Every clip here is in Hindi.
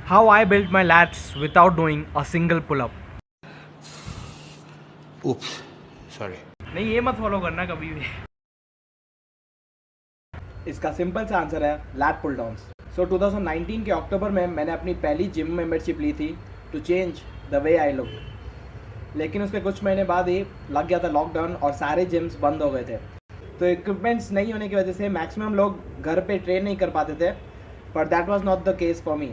How I built my lats without doing a single pull-up. Oops, sorry. नहीं ये मत फॉलो करना कभी भी. इसका सिंपल सा आंसर है लैट पुल डाउन्स. सो 2019 के अक्टूबर में मैंने अपनी पहली जिम मेंबरशिप ली थी to change the way I look. लेकिन उसके कुछ महीने बाद ही लग गया था लॉकडाउन और सारे जिम्स बंद हो गए थे. तो इक्विपमेंट्स नहीं होने की वजह से मैक्सिमम लोग घर पे ट्रेन नहीं कर पाते थे. But that was not the case for me.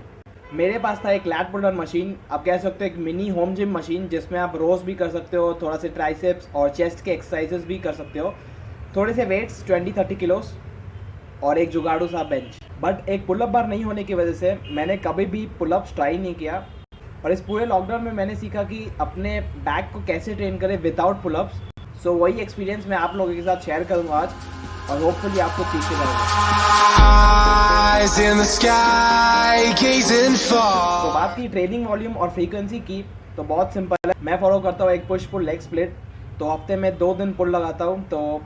मेरे पास था एक लैट पुल डाउन मशीन, आप कह सकते हो एक मिनी होम जिम मशीन, जिसमें आप रोज भी कर सकते हो, थोड़ा से ट्राइसेप्स और चेस्ट के एक्सरसाइजेस भी कर सकते हो, थोड़े से वेट्स 20-30 किलोस और एक जुगाड़ू सा बेंच. बट एक पुलअप बार नहीं होने की वजह से मैंने कभी भी पुलअप्स ट्राई नहीं किया. और इस पूरे लॉकडाउन में मैंने सीखा कि अपने बैक को कैसे ट्रेन करें विदाउट पुलअप्स. सो वही एक्सपीरियंस मैं आप लोगों के साथ शेयर करूँगा आज और होपफुली आपको सीखने जाएगा. तो बात की ट्रेनिंग वॉल्यूम और फ्रीक्वेंसी की, तो बहुत सिंपल है. मैं फॉलो करता हूँ एक पुश पुल लेग स्प्लिट. तो हफ्ते में 2 दिन पुल लगाता हूँ. तो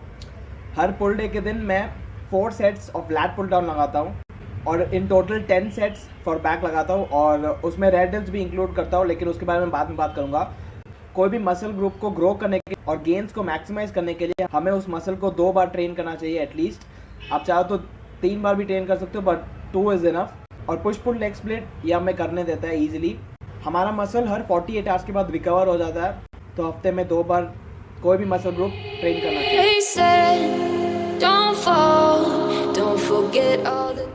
हर पुल डे के दिन मैं 4 sets of lat pull down लगाता हूँ और in total 10 sets for back लगाता हूँ और उसमें रेड डेल्स भी इंक्लूड करता हूँ, लेकिन उसके बारे में बाद में बात करूँगा. कोई भी मसल ग्रुप को ग्रो करने के और गेन्स को मैक्सिमाइज करने के लिए हमें उस मसल को 2 बार ट्रेन करना चाहिए एटलीस्ट. आप चाहो तो 3 बार भी ट्रेन कर सकते हो, बट 2 इज़ इनफ. और पुश पुल लेग स्प्लिट ये हमें करने देता है ईजिली. हमारा मसल हर 48 आवर्स के बाद रिकवर हो जाता है. तो हफ्ते में 2 बार कोई भी मसल ग्रुप ट्रेन करना चाहिए.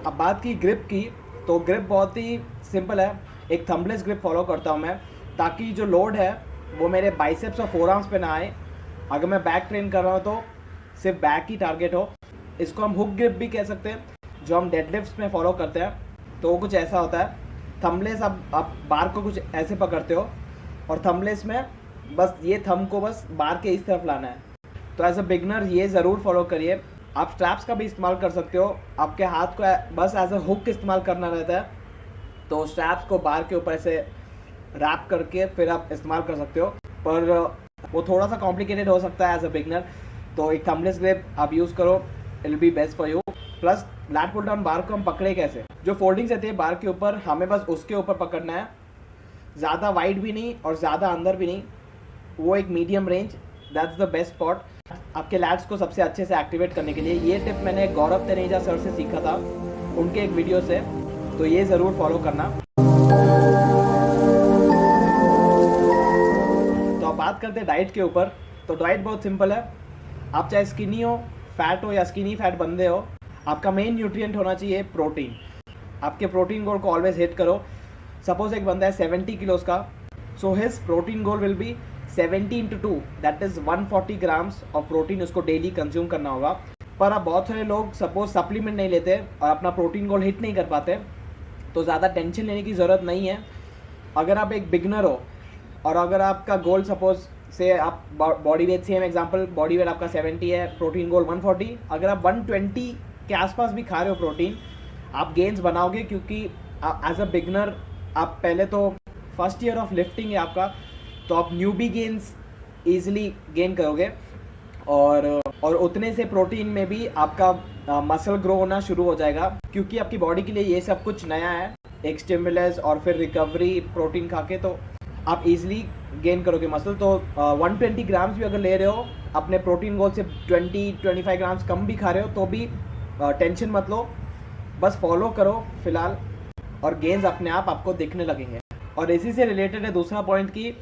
अब बात की ग्रिप की, तो ग्रिप बहुत ही सिंपल है. एक थंबलेस ग्रिप फॉलो करता हूँ मैं, ताकि जो लोड है वो मेरे बाइसेप्स और फोरआर्म्स पे ना आए. अगर मैं बैक ट्रेन कर रहा हूँ तो सिर्फ बैक ही टारगेट हो. इसको हम हुक ग्रिप भी कह सकते हैं, जो हम डेडलिफ्ट्स में फॉलो करते हैं. तो वो कुछ ऐसा होता है. थंबलेस आप बार को कुछ ऐसे पकड़ते हो और थंबलेस में बस ये थंब को बस बार के इस तरफ लाना है. तो एज अ बिगनर ये ज़रूर फॉलो करिए. आप स्ट्रैप्स का भी इस्तेमाल कर सकते हो. आपके हाथ को बस एज अ हुक इस्तेमाल करना रहता है. तो स्ट्रैप्स को बार के ऊपर से रैप करके फिर आप इस्तेमाल कर सकते हो, पर वो थोड़ा सा कॉम्प्लिकेटेड हो सकता है एज अ बिगनर. तो एक थंबलेस ग्रिप आप यूज़ करो, it will be best for you. Plus lat pull down bar को हम पकड़े कैसे, जो फोल्डिंग्स रहती है बार के ऊपर, हमें बस उसके ऊपर पकड़ना है. ज़्यादा वाइड भी नहीं और ज़्यादा अंदर भी नहीं, वो एक medium range. That's the best spot आपके लैट्स को सबसे अच्छे से एक्टिवेट करने के लिए. ये टिप मैंने गौरव तनेजा सर से सीखा था, उनके एक वीडियो से. तो ये ज़रूर फॉलो करना. तो अब बात करते हैं डाइट के ऊपर. तो डाइट बहुत सिंपल है. आप चाहे स्किनी हो, फैट हो या स्किनी फैट बंदे हो, आपका मेन न्यूट्रिएंट होना चाहिए प्रोटीन. आपके प्रोटीन गोल को ऑलवेज हिट करो. सपोज एक बंदा है 70 किलोस का, so his protein goal will be 70 into 2, that is 140 grams of protein उसको डेली कंज्यूम करना होगा. पर अब बहुत सारे लोग सपोज सप्लीमेंट नहीं लेते और अपना प्रोटीन गोल हिट नहीं कर पाते. तो ज़्यादा टेंशन लेने की ज़रूरत नहीं है. अगर आप एक बिगनर हो और अगर आपका गोल सपोज से आप body weight, same example, body weight आपका 70 है, प्रोटीन गोल 140, अगर आप 120 के आसपास भी खा रहे हो प्रोटीन, आप गेन्स बनाओगे. क्योंकि एज अ बिगनर आप पहले तो फर्स्ट ईयर ऑफ लिफ्टिंग है आपका, तो आप न्यूबी गेन्स ईजिली गेन करोगे और उतने से प्रोटीन में भी आपका मसल ग्रो होना शुरू हो जाएगा. क्योंकि आपकी बॉडी के लिए ये सब कुछ नया है, एक स्टिमुलस और फिर रिकवरी प्रोटीन खा के, तो आप इजीली गेन करोगे मसल. तो 120 ग्राम्स भी अगर ले रहे हो अपने प्रोटीन गोल से, 20-25 ग्राम्स कम भी खा रहे हो तो भी टेंशन मत लो, बस फॉलो करो फिलहाल और गेन्स अपने आप आपको दिखने लगेंगे. और इसी से रिलेटेड है दूसरा पॉइंट की,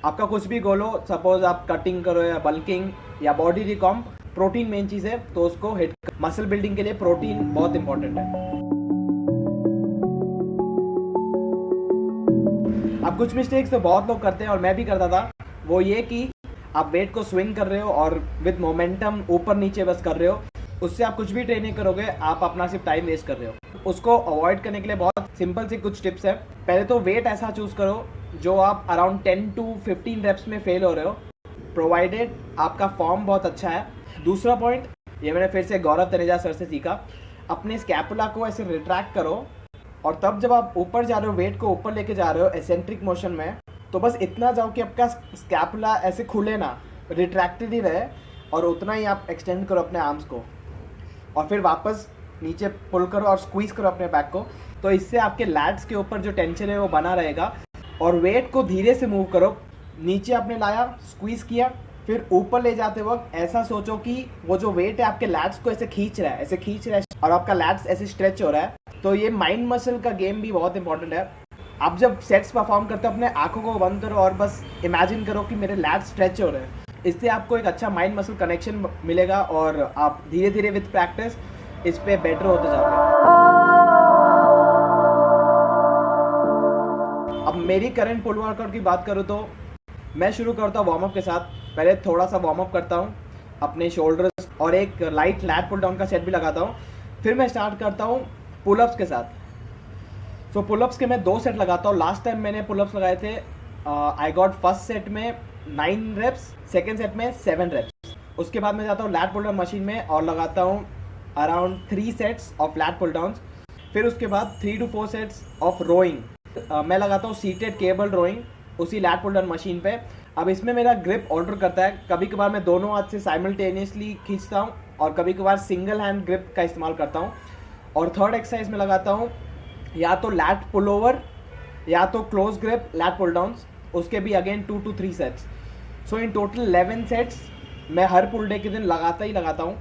आपका कुछ भी गोल हो, सपोज आप कटिंग करो या बल्किंग या बॉडी रिकॉम्प, प्रोटीन मेन चीज़ है, तो उसको हिट. मसल बिल्डिंग के लिए प्रोटीन बहुत इंपॉर्टेंट है. अब कुछ मिस्टेक्स तो बहुत लोग करते हैं और मैं भी करता था. वो ये कि आप वेट को स्विंग कर रहे हो और विद मोमेंटम ऊपर नीचे बस कर रहे हो. उससे आप कुछ भी ट्रेनिंग करोगे, आप अपना सिर्फ टाइम वेस्ट कर रहे हो. उसको अवॉइड करने के लिए बहुत सिंपल सी कुछ टिप्स है. पहले तो वेट ऐसा चूज़ करो जो आप अराउंड 10 to 15 रेप्स में फेल हो रहे हो, प्रोवाइडेड आपका फॉर्म बहुत अच्छा है. दूसरा पॉइंट, ये मैंने फिर से गौरव तनेजा सर से सीखा, अपने स्कैपुला को ऐसे रिट्रैक्ट करो और तब जब आप ऊपर जा रहे हो, वेट को ऊपर लेके जा रहे हो एसेंट्रिक मोशन में, तो बस इतना जाओ कि आपका स्कैपुला ऐसे खुले ना, रिट्रैक्टेड ही रहे, और उतना ही आप एक्सटेंड करो अपने आर्म्स को और फिर वापस नीचे पुल करो और स्क्वीज़ करो अपने बैक को. तो इससे आपके लैट्स के ऊपर जो टेंशन है वो बना रहेगा। और वेट को धीरे से मूव करो, नीचे आपने लाया, स्क्वीज किया, फिर ऊपर ले जाते वक्त ऐसा सोचो कि वो जो वेट है आपके लैट्स को ऐसे खींच रहा है, ऐसे खींच रहा है और आपका लैट्स ऐसे स्ट्रेच हो रहा है। तो ये माइंड मसल का गेम भी बहुत इंपॉर्टेंट है। आप जब सेट्स परफॉर्म करते हो अपने आंखों को बंद करो और बस इमेजिन करो कि मेरे लैट्स स्ट्रेच हो रहे हैं। इससे आपको एक अच्छा माइंड मसल कनेक्शन मिलेगा और आप धीरे धीरे विद प्रैक्टिस इस पे बेटर होते जाओगे। अब मेरी करंट पुल वर्कआउट की बात करूँ तो मैं शुरू करता हूँ वार्म अप के साथ। पहले थोड़ा सा वार्म अप करता हूँ अपने शोल्डर्स और एक लाइट लैट पुल डाउन का सेट भी लगाता हूँ। फिर मैं स्टार्ट करता हूँ पुलअप्स के साथ। सो पुलअप्स के मैं 2 सेट लगाता हूँ। लास्ट टाइम मैंने पुलअप्स लगाए थे, आई गॉट फर्स्ट सेट में 9 रेप्स, सेकेंड सेट में 7 रेप्स। उसके बाद मैं जाता हूँ लैट पुल डाउन मशीन में और लगाता हूँ around 3 sets of lat pull down. फिर उसके बाद 3 to 4 सेट्स ऑफ रोइंग मैं लगाता हूँ सीटेड केबल रोइंग उसी लैट पुल डाउन मशीन पे। अब इसमें मेरा ग्रिप ऑल्टर करता है, कभी कभार मैं दोनों हाथ से साइमल्टेनियसली खींचता हूँ और कभी कभार सिंगल हैंड ग्रिप का इस्तेमाल करता हूँ। और थर्ड एक्सरसाइज में लगाता हूँ या तो लैट पुल ओवर या तो close grip lat pull down, उसके भी again 2 to 3 sets. So in total 11 sets मैं हर पुल डे के दिन लगाता हूँ।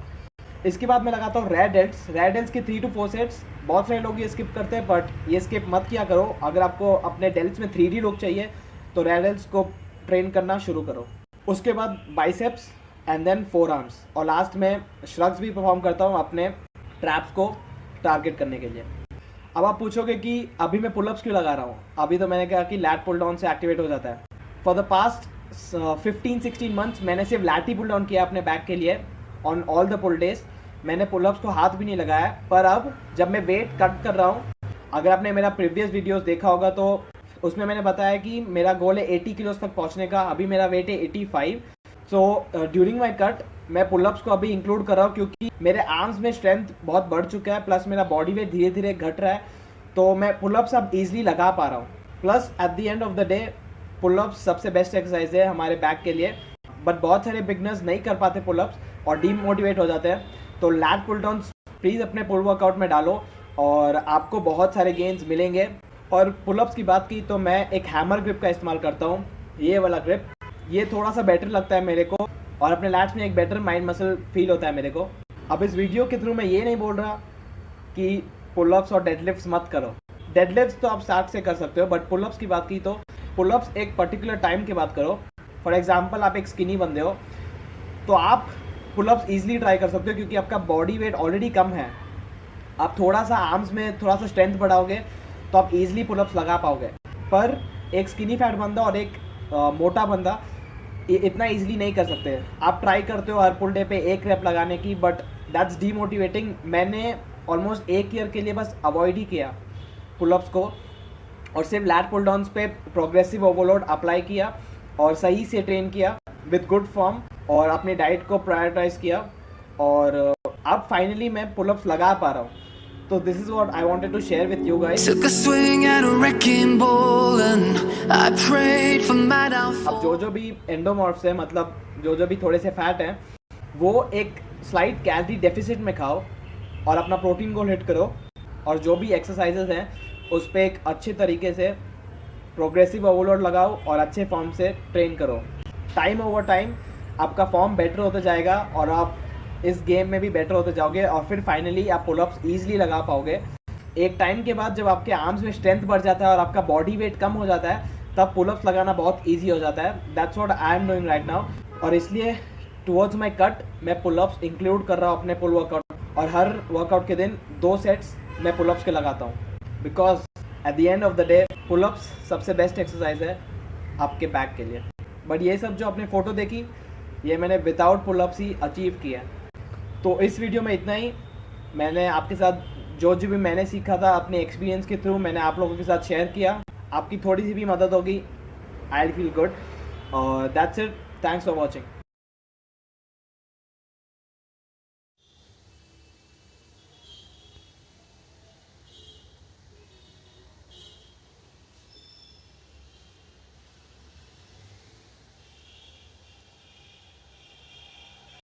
इसके बाद मैं लगाता हूँ रेड डेल्स के 3 to 4 सेट्स। बहुत सारे लोग ये स्किप करते हैं, बट ये स्किप मत किया करो। अगर आपको अपने डेल्स में 3D लुक चाहिए तो रेड डेल्स को ट्रेन करना शुरू करो। उसके बाद biceps and then forearms और लास्ट में श्रग्स भी परफॉर्म करता हूँ अपने ट्रैप्स को टारगेट करने के लिए। अब आप पूछोगे कि अभी मैं पुलअप्स क्यों लगा रहा हूँ। अभी तो मैंने कहा कि लैट पुल डाउन से एक्टिवेट हो जाता है। फॉर द पास्ट 15-16 मंथ्स मैंने सिर्फ लैट ही पुल डाउन किया अपने बैक के लिए on all the pull days. मैंने पुलअप्स को हाथ भी नहीं लगाया। पर अब जब मैं वेट कट कर रहा हूँ, अगर आपने मेरा प्रीवियस वीडियोस देखा होगा तो उसमें मैंने बताया कि मेरा गोल है 80 किलोस तक पहुँचने का। अभी मेरा वेट है 85। सो ड्यूरिंग माई कट मैं पुलअप्स को अभी इंक्लूड कर रहा हूँ क्योंकि मेरे आर्म्स में स्ट्रेंथ बहुत बढ़ चुका है, प्लस मेरा बॉडी वेट धीरे धीरे घट रहा है, तो मैं पुलअप्स अब ईजिली लगा पा रहा हूँ। Plus at the end of the day pullups सबसे बेस्ट एक्सरसाइज है हमारे बैक के लिए। बट बहुत सारे बिगनर्स नहीं कर पाते पुलअप्स और डीमोटिवेट हो जाते हैं। तो लैट पुल डाउन प्लीज़ अपने पुल वर्कआउट में डालो और आपको बहुत सारे गेन्स मिलेंगे। और पुलअप्स की बात की तो मैं एक हैमर ग्रिप का इस्तेमाल करता हूँ, ये वाला ग्रिप। ये थोड़ा सा बेटर लगता है मेरे को और अपने लैट्स में एक बेटर माइंड मसल फील होता है मेरे को। अब इस वीडियो के थ्रू मैं ये नहीं बोल रहा कि पुलअप्स और डेडलिफ्ट्स मत करो। डेडलिफ्ट्स तो आप स्टार्ट से कर सकते हो, बट पुलअप्स की बात की तो पुलअप्स एक पर्टिकुलर टाइम की बात करो। फॉर एग्जांपल आप एक स्किनी बंदे हो तो आप पुलअप्स ईजिली ट्राई कर सकते हो क्योंकि आपका बॉडी वेट ऑलरेडी कम है। आप थोड़ा सा आर्म्स में थोड़ा सा स्ट्रेंथ बढ़ाओगे तो आप ईजिली पुलअप्स लगा पाओगे। पर एक स्किनी फैट बंदा और एक मोटा बंदा इतना ईजिली नहीं कर सकते। आप ट्राई करते हो हर पुल डे पे 1 रेप लगाने की, बट दैट्स डीमोटिवेटिंग। मैंने ऑलमोस्ट 1 ईयर के लिए बस अवॉइड ही किया पुलअप्स को और सिर्फ लैट पुल डाउन्स पे प्रोग्रेसिव ओवरलोड अप्लाई किया और सही से ट्रेन किया विद गुड फॉर्म और अपनी डाइट को प्रायोरिटाइज किया और अब फाइनली मैं पुलअप्स लगा पा रहा हूँ। तो this is what I wanted to share with you guys. अब जो भी एंडोमॉर्फ्स है, मतलब जो भी थोड़े से फैट हैं, वो एक स्लाइट कैलोरी डेफिसिट में खाओ और अपना प्रोटीन गोल हिट करो और जो भी एक्सरसाइजेस हैं उस पर एक अच्छे तरीके से प्रोग्रेसिव ओवरलोड लगाओ और अच्छे फॉर्म से ट्रेन करो। टाइम ओवर टाइम आपका फॉर्म बेटर होता जाएगा और आप इस गेम में भी बेटर होते जाओगे और फिर फाइनली आप पुलअप्स ईजिली लगा पाओगे। एक टाइम के बाद जब आपके आर्म्स में स्ट्रेंथ बढ़ जाता है और आपका बॉडी वेट कम हो जाता है तब पुलअप्स लगाना बहुत ईजी हो जाता है। That's what I am doing right now और इसलिए टुवर्ड्स माई कट मैं पुलअप्स इंक्लूड कर रहा हूँ अपने पुल वर्कआउट और हर वर्कआउट के दिन 2 सेट्स मैं पुलअप्स के लगाता हूँ because at the end of the day pullups सबसे बेस्ट एक्सरसाइज है आपके बैक के लिए। बट ये सब जो आपने फ़ोटो देखी ये मैंने विदाउट पुलअप्स ही अचीव किया। तो इस वीडियो में इतना ही। मैंने आपके साथ जो भी मैंने सीखा था अपने एक्सपीरियंस के थ्रू मैंने आप लोगों के साथ शेयर किया। आपकी थोड़ी सी भी मदद होगी, I will feel good. That's it, thanks for watching.